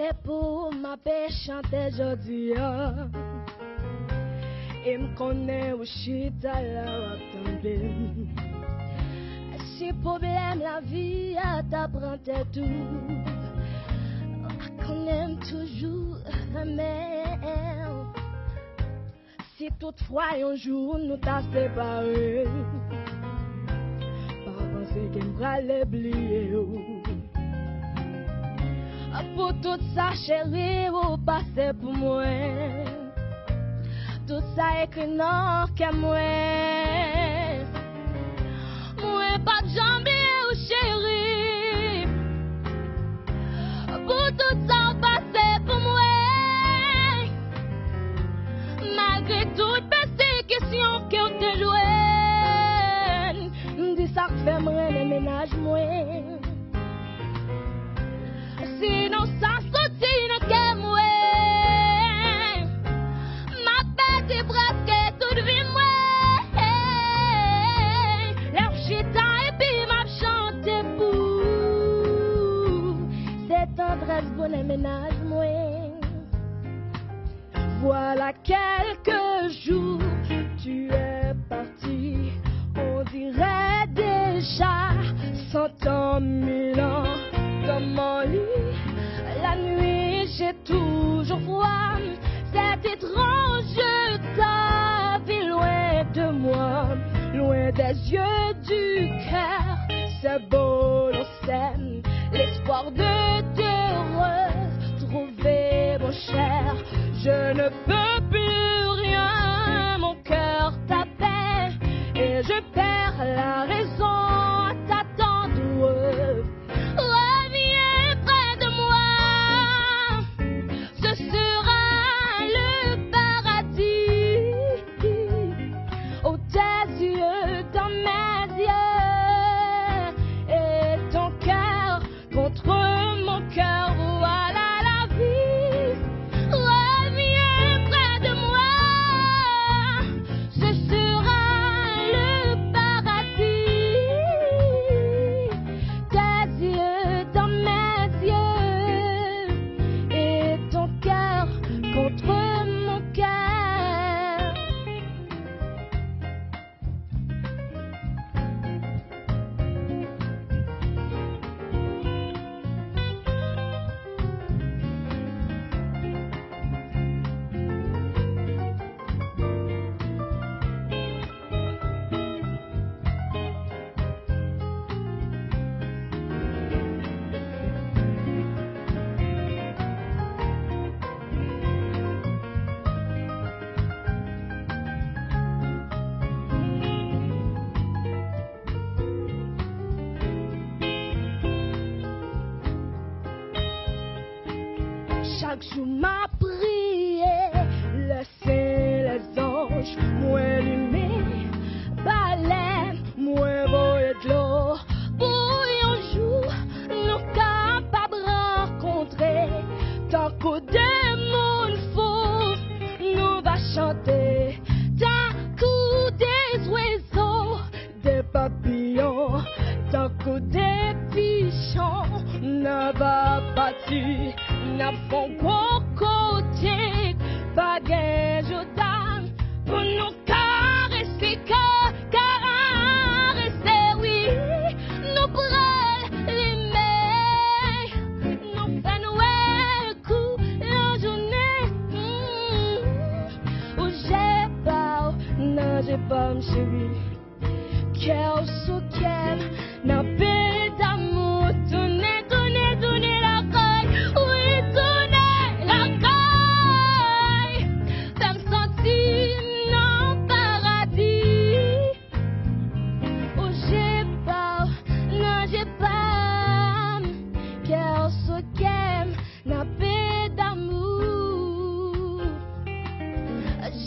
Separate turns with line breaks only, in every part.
C'est pour ma paix chanter jodi et me connaît au chita la tomber. Si problème la vie à t'apprendre tout, qu'on aime toujours mais si toutefois un jour nous t'a séparés, pas penser qu'il va l'oublier. Pour tout ça, chérie, vous passez pour moi. Tout ça écrit non que moi. Moi, pas de jambier ou chérie. Pour tout ça, passez pour moi. Malgré toute persécution que vous te jouez, dis ça que fait moi le ménage, moi. Sinon ça sortit dans que moi ma bête est presque toute vie moi l'air chita et puis m'a chanté pour cette tendresse bonne ménage moi. Voilà quelques jours tu es parti, on dirait déjà 100 ans, 1000 ans dans mon lit. La nuit j'ai toujours froid, c'est étrange ta vie loin de moi, loin des yeux du cœur. C'est beau, on s'aime, l'espoir de te retrouver mon cher. Je ne peux plus rien, mon cœur t'appelle et je perds la raison à t'attendre. Reviens près de moi, ce sera le paradis. Oh, tes yeux dans mes yeux et ton cœur contre mon cœur, voilà la vie. Reviens près de moi, ce sera le paradis. Tes yeux dans mes yeux et ton cœur contre mon cœur. Chaque jour m'a prié, le ciel, les anges, moi allumé, balai, moi voyé de l'eau. Pour un jour, nous capables de rencontrer, tant qu'au démon fou, nous va chanter, tant qu'au des oiseaux, des papillons, tant qu'au des pigeons, n'a va bâtir. N'a font côté, pas gain Jordan pour nous caresser, caresser, oui, nous prenons les mains, nous faisons un coup la journée. Oh, j'ai pas, non, j'ai pas, ma chérie, cœur sous cœur, n'a pas d'amour, tournez la caille.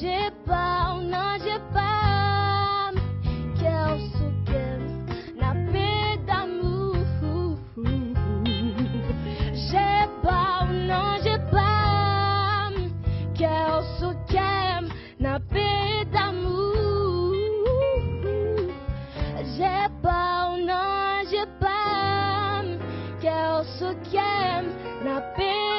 J'ai pas, non, j'ai pas, cœur sous cœur, n'a pas d'amour. J'ai pas, non, j'ai pas, cœur sous cœur, n'a pas d'amour. J'ai pas, non, j'ai pas, cœur sous cœur, n'a pas